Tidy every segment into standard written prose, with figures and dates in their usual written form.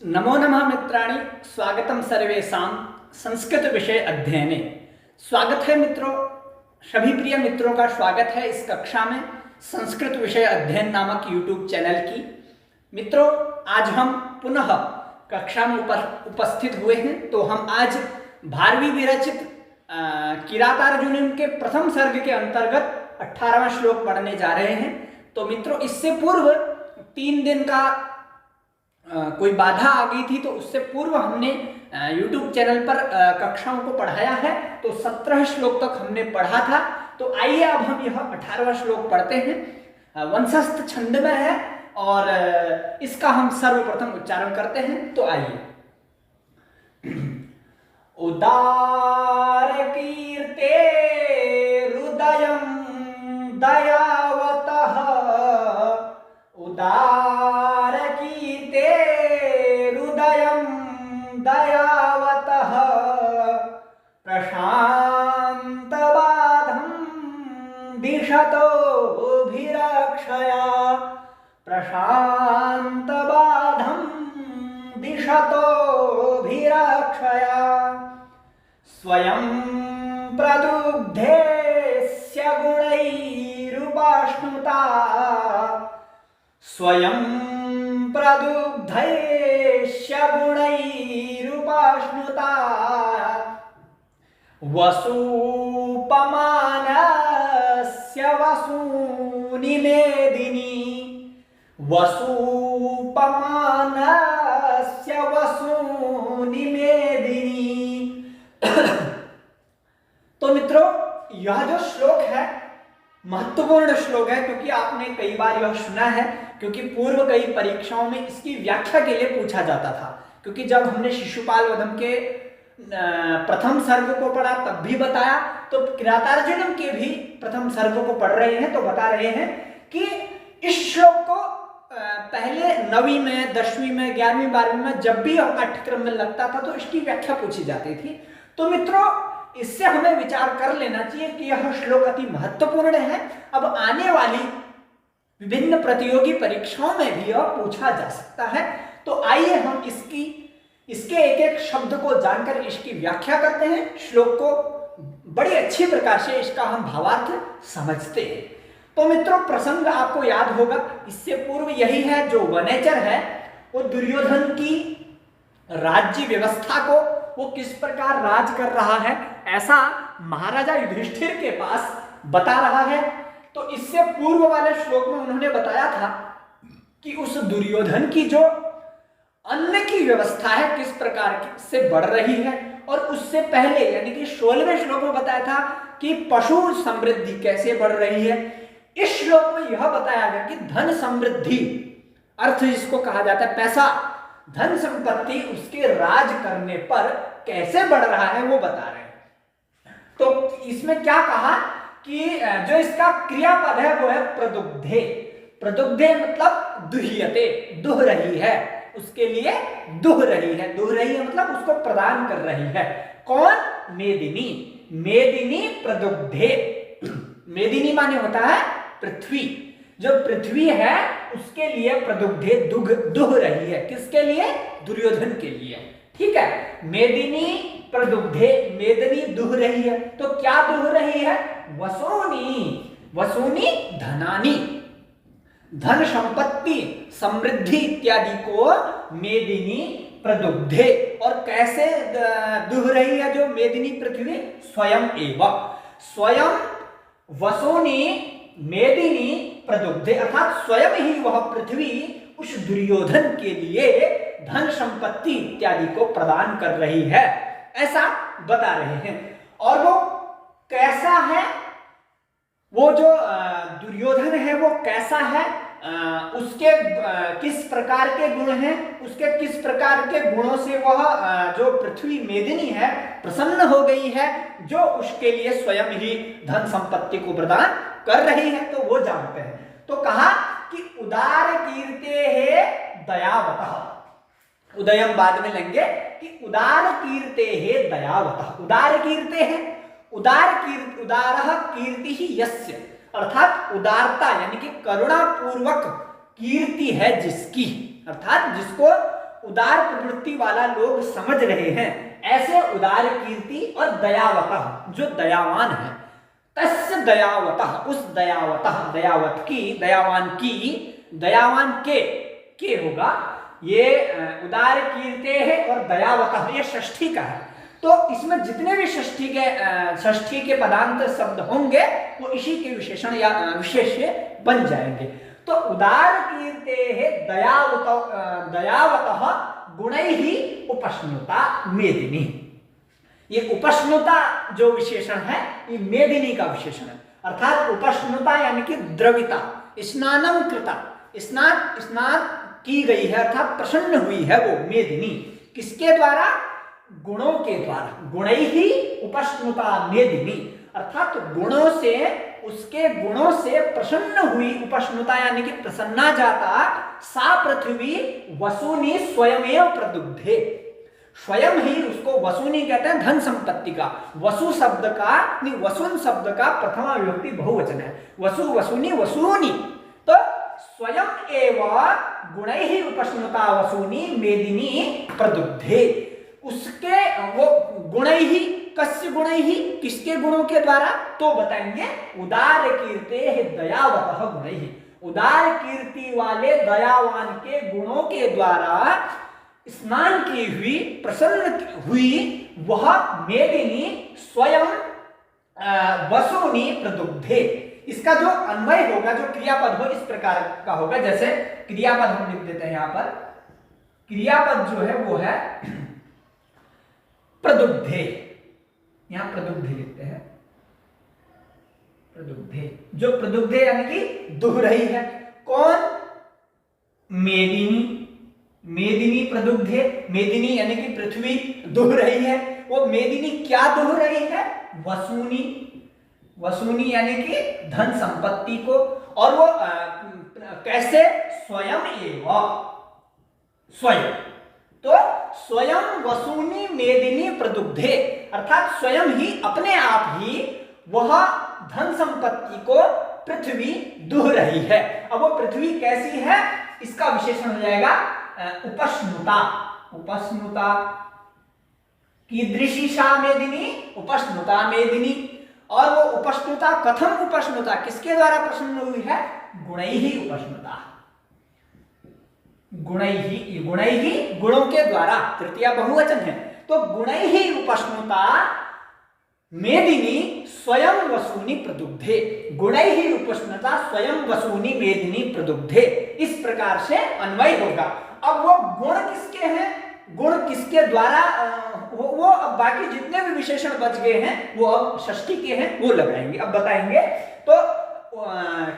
नमो नमः मित्राणि, स्वागतम सर्वेषां संस्कृत विषय अध्ययने। स्वागत है मित्रों, सभी प्रिय मित्रों का स्वागत है इस कक्षा में संस्कृत विषय अध्ययन नामक YouTube चैनल की। मित्रों, आज हम पुनः कक्षा में उपस्थित हुए हैं। तो हम आज भारवी विरचित किरातार्जुनीय के प्रथम सर्ग के अंतर्गत 18वां श्लोक पढ़ने जा रहे हैं। तो मित्रों, इससे पूर्व 3 दिन का कोई बाधा आ गई थी, तो उससे पूर्व हमने YouTube चैनल पर कक्षाओं को पढ़ाया है। तो 17 श्लोक तक हमने पढ़ा था। तो आइए अब हम यह 18वां श्लोक पढ़ते हैं। वंशस्थ छंद में है और इसका हम सर्वप्रथम उच्चारण करते हैं। तो आइए। उदार कीर्ते हृदयं दयावतः, उदार कीर्ते हृदयं दयावतः, प्रशान्तबाधं दिशतोऽभिरक्षया, प्रशान्तबाधं दिशतोऽभिरक्षया, स्वयं प्रदुग्धेस्य गुणैरुपाश्नुता, स्वयं प्रदुग्धेस्य गुणैरुपाश्नुता, वसूपमानस्य वसूनि मेदिनी, वसूपमानस्य वसूनि मेदिनी। तो मित्रों, यह जो श्लोक है महत्वपूर्ण श्लोक है, क्योंकि आपने कई बार यह सुना है, क्योंकि पूर्व कई परीक्षाओं में इसकी व्याख्या के लिए पूछा जाता था। क्योंकि जब हमने शिशुपाल वधम के प्रथम सर्ग को पढ़ा तब भी बताया, तो किरातार्जुनीय के भी प्रथम सर्ग को पढ़ रहे हैं तो बता रहे हैं कि इस श्लोक को पहले 9वीं में, 10वीं में, 11वीं, 12वीं में जब भी पाठ्यक्रम में लगता था तो इसकी व्याख्या पूछी जाती थी। तो मित्रों, इससे हमें विचार कर लेना चाहिए कि यह श्लोक अति महत्वपूर्ण है। अब आने वाली विभिन्न प्रतियोगी परीक्षाओं में भी यह पूछा जा सकता है। तो आइए हम इसके एक एक शब्द को जानकर इसकी व्याख्या करते हैं। श्लोक को बड़ी अच्छी प्रकार से इसका हम भावार्थ समझते हैं। तो मित्रों, प्रसंग आपको याद होगा, इससे पूर्व यही है जो वनेचर है वो दुर्योधन की राज्य व्यवस्था को वो किस प्रकार राज कर रहा है ऐसा महाराजा युधिष्ठिर के पास बता रहा है। तो इससे पूर्व वाले श्लोक में उन्होंने बताया था कि उस दुर्योधन की जो अन्न की व्यवस्था है किस प्रकार से बढ़ रही है, और उससे पहले यानी कि 16वें श्लोक में बताया था कि पशु समृद्धि कैसे बढ़ रही है। इस श्लोक में यह बताया गया कि धन समृद्धि, अर्थ जिसको कहा जाता है पैसा, धन संपत्ति उसके राज करने पर कैसे बढ़ रहा है वो बता रहे हैं। तो इसमें क्या कहा कि जो इसका क्रियापद है वो है प्रदुग्धे। प्रदुग्धे मतलब दुह्यते, दुह रही है, उसके लिए दुह रही है। दुह रही है मतलब उसको प्रदान कर रही है। कौन? मेदिनी। मेदिनी प्रदुग्धे। मेदिनी माने होता है पृथ्वी। जो पृथ्वी है उसके लिए प्रदुग्धे दुह रही है। किसके लिए? दुर्योधन के लिए। ठीक है, मेदिनी प्रदुग्धे, मेदिनी दुह रही है। तो क्या दुह रही है? वसूनी, वसूनी धनानी, धन संपत्ति, समृद्धि इत्यादि को मेदिनी प्रदुग्धे। और कैसे दुह रही है जो मेदिनी पृथ्वी? स्वयं एवं, स्वयं वसूनी मेदिनी प्रदुग्धे, अर्थात स्वयं ही वह पृथ्वी उस दुर्योधन के लिए धन संपत्ति इत्यादि को प्रदान कर रही है, ऐसा बता रहे हैं। और वो कैसा है, वो जो दुर्योधन है वो कैसा है, उसके किस प्रकार के गुण हैं, उसके किस प्रकार के गुणों से वह जो पृथ्वी मेदिनी है प्रसन्न हो गई है, जो उसके लिए स्वयं ही धन संपत्ति को प्रदान कर रही है, तो वो जानते हैं। तो कहा कि उदार कीर्ते है दयावतः, उदयम बाद में लेंगे कि उदार कीर्ते है दयावतः। उदार कीर्ते है, उदार कीर्ति ही यस्य, अर्थात उदारता यानी कि करुणा पूर्वक कीर्ति है जिसकी, अर्थात जिसको उदार प्रवृत्ति वाला लोग समझ रहे हैं, ऐसे उदार कीर्ति और दयावतः जो दयावान है, तस्य दयावतः उस दयावतः दयावत की दयावान की दयावान के होगा, ये उदार कीर्ते है और दयावतः ये षष्ठी का है, तो इसमें जितने भी षष्ठी के पदांत शब्द होंगे वो इसी के विशेषण या विशेष बन जाएंगे। तो उदार कीर्ते है दयावतः गुणैः उपश्नुता मेदिनी, ये उपश्नुता जो विशेषण है ये मेदिनी का विशेषण है, अर्थात उपश्नुता यानी कि द्रविता, स्नानम कृता, स्नान की गई है अर्थात प्रसन्न हुई है वो मेदिनी, किसके द्वारा? गुणों के द्वारा। गुणैहि उपश्नुता मेदिनी, अर्थात गुणों से, उसके गुणों से प्रसन्न हुई, उपश्नुता यानी कि प्रसन्ना जाता, सा पृथ्वी वसूनी स्वयमेव प्रदुग्धे, स्वयं ही उसको वसूनी कहते हैं धन संपत्ति का, वसु शब्द का नहीं, वसुन शब्द का प्रथमा विभक्ति बहुवचन है, वसु वसूनी वसूनी, तो स्वयं एवं गुणैः उपश्नुता वसूनी मेदिनी प्रदुग्धे, उसके वो गुणैः, कस्य गुणैः, किसके गुणों के द्वारा? तो बताएंगे उदार कीर्ते दयावतः गुणैः, उदार कीर्ति वाले दयावान के गुणों के द्वारा स्नान की हुई, प्रसन्न हुई वह मेदिनी स्वयं वसूनी प्रदुग्धे। इसका जो अन्वय होगा, जो क्रियापद हो, इस प्रकार का होगा, जैसे क्रियापद हम लिख देते हैं यहां पर, क्रियापद जो है वो है प्रदुग्धे, यहां प्रदुग्धे लिखते हैं, प्रदुग्धे, जो प्रदुग्धे यानी कि दुह रही है, कौन? मेदिनी, मेदिनी प्रदुग्धे, मेदिनी यानी कि पृथ्वी दुह रही है, वो मेदिनी क्या दुह रही है? वसूनी, वसूनी यानी कि धन संपत्ति को, और वो कैसे? स्वयं एवं, स्वयं, तो स्वयं वसूनी मेदिनी प्रदुग्धे, अर्थात स्वयं ही, अपने आप ही वह धन संपत्ति को पृथ्वी दुह रही है। अब वो पृथ्वी कैसी है? इसका विशेषण हो जाएगा उपश्नुता, उपश्नुता, कीदृशी सा मेदिनी? उपश्नुता मेदिनी, और वो उपश्नुता, कथम उपश्नुता, किसके द्वारा प्रसन्न हुई है? गुणैः उपश्नुता, गुणैहि, गुणैहि गुणों के द्वारा, तृतीया बहुवचन है, तो गुणैहि उपश्नुता मेदिनी स्वयं वसूनी प्रदुग्धे, गुणैहि उपश्नुता स्वयं वसूनी मेदिनी प्रदुग्धे, इस प्रकार से अन्वय होगा। अब वो गुण किसके हैं? गुण किसके द्वारा? वो अब बाकी जितने भी विशेषण बच गए हैं वो अब षष्ठी के हैं, वो लगाएंगे, अब बताएंगे। तो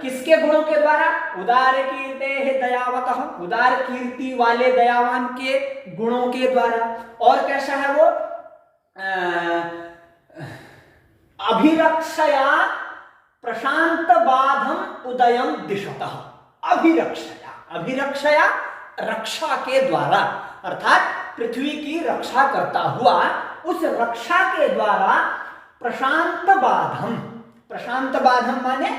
किसके गुणों के द्वारा? उदार कीर्ते है दयावतः, उदार कीर्ति वाले दयावान के गुणों के द्वारा। और कैसा है वो? अभिरक्षया प्रशांत बाधम उदयम दिशतः, अभिरक्षया, अभिरक्षया रक्षा के द्वारा, अर्थात पृथ्वी की रक्षा करता हुआ, उस रक्षा के द्वारा प्रशांत बाधम, प्रशांत बाधम माने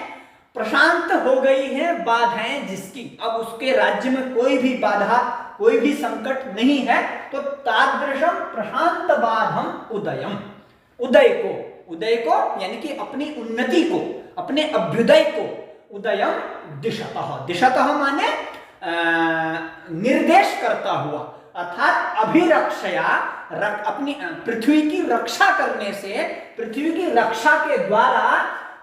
प्रशांत हो गई है बाधाएं जिसकी, अब उसके राज्य में कोई भी बाधा, कोई भी संकट नहीं है, तो तादृशम प्रशांत बाधम उदयम, उदय को, उदय को यानी कि अपनी उन्नति को, अपने अभ्युदय को, उदयम दिशतः, दिशतः माने निर्देश करता हुआ, अर्थात अभिरक्षया, अपनी पृथ्वी की रक्षा करने से, पृथ्वी की रक्षा के द्वारा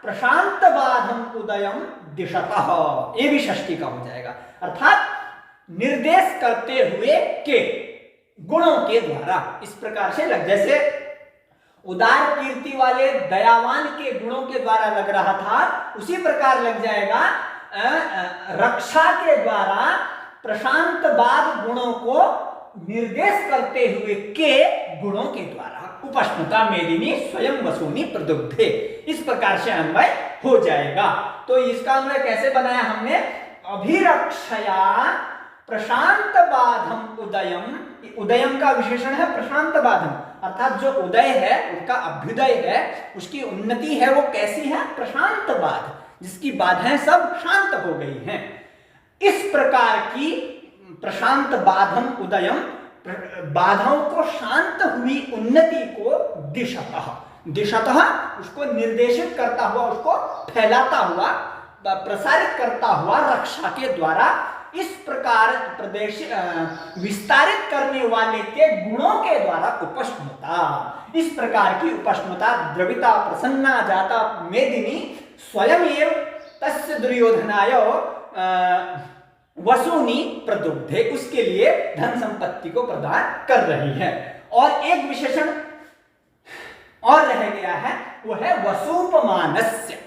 प्रशांत बाधम उदयम दिशतः, ये भी षष्ठी का हो जाएगा, अर्थात निर्देश करते हुए के गुणों के द्वारा, इस प्रकार से लग, जैसे उदार कीर्ति वाले दयावान के गुणों के द्वारा लग रहा था, उसी प्रकार लग जाएगा रक्षा के द्वारा प्रशांत बाद गुणों को निर्देश करते हुए के गुणों के द्वारा, उपश्नुता मेदिनी स्वयं वसूनी प्रदुग्धे, इस प्रकार से अन्वय हो जाएगा। तो इसका अन्वय कैसे बनाया हमने? अभिरक्षया प्रशांत बाधम उदयम, उदयम का विशेषण है प्रशांत बाधम, अर्थात जो उदय है, उनका अभ्युदय है, उसकी उन्नति है, वो कैसी है? प्रशांत बाध, जिसकी बाधाएं सब शांत हो गई हैं। इस प्रकार की प्रशांत बाधम उदयम, बाधाओं को शांत हुई उन्नति को दिशतः, दिशतः उसको निर्देशित करता हुआ, उसको फैलाता हुआ, प्रसारित करता हुआ रक्षा के द्वारा इस प्रकार प्रदेश विस्तारित करने वाले के गुणों के द्वारा उपष्णुता, इस प्रकार की उपष्णुता द्रविता प्रसन्ना जाता मेदिनी स्वयं एव तस्य दुर्योधनाय वसूनी प्रदुग्धे, उसके लिए धन संपत्ति को प्रदान कर रही है। और एक विशेषण और रह गया है, वो है वसूपमानस्य,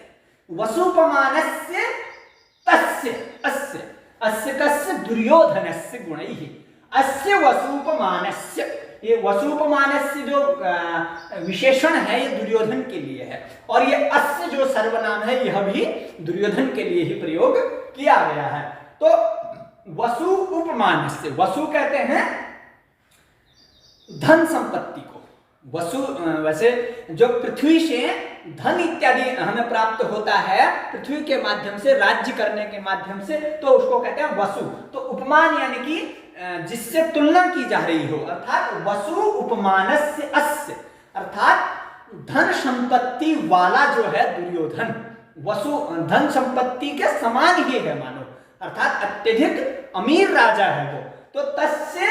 वसूपमानस्य तस्य अस्य, अस्य कस्य दुर्योधनस्य गुणैः, अस्य वसूपमानस्य, ये वसूपमानस्य जो विशेषण है ये दुर्योधन के लिए है, और ये अस्य जो सर्वनाम है यह भी दुर्योधन के लिए ही प्रयोग किया गया है। तो वसु उपमानस्य, वसु कहते हैं धन संपत्ति को, वसु वैसे जो पृथ्वी से धन इत्यादि हमें प्राप्त होता है पृथ्वी के माध्यम से, राज्य करने के माध्यम से, तो उसको कहते हैं वसु। तो उपमान यानी कि जिससे तुलना की जा रही हो, अर्थात वसु उपमानस्य अस्य, अर्थात धन संपत्ति वाला जो है दुर्योधन, वसु धन संपत्ति के समान ही है मानो, अर्थात अत्यधिक अमीर राजा है वो। तो तस्य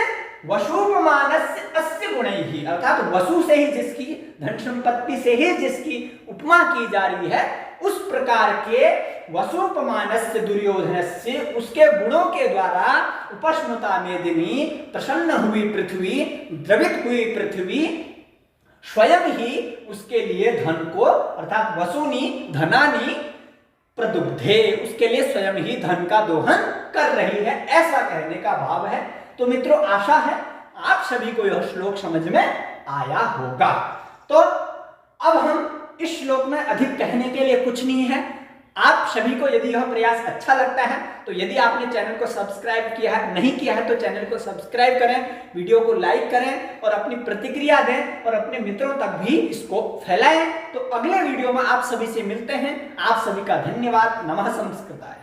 वसूपमानस्य अस्य गुणैः, अर्थात वसु से ही जिसकी, धन संपत्ति से ही जिसकी उपमा की जा रही है, उस प्रकार के वसूपमानस्य दुर्योधनस्य, उसके गुणों के द्वारा उपष्णुता मेदिनी, प्रसन्न हुई पृथ्वी, द्रवित हुई पृथ्वी, स्वयं ही उसके लिए धन को, अर्थात वसूनी धनानी प्रदुग्धे, उसके लिए स्वयं ही धन का दोहन कर रही है, ऐसा कहने का भाव है। तो मित्रों, आशा है आप सभी को यह श्लोक समझ में आया होगा। तो अब हम इस श्लोक में अधिक कहने के लिए कुछ नहीं है। आप सभी को यदि यह प्रयास अच्छा लगता है तो यदि आपने चैनल को सब्सक्राइब किया है, नहीं किया है तो चैनल को सब्सक्राइब करें, वीडियो को लाइक करें और अपनी प्रतिक्रिया दें और अपने मित्रों तक भी इसको फैलाएं। तो अगले वीडियो में आप सभी से मिलते हैं। आप सभी का धन्यवाद। नमः संस्कृताय।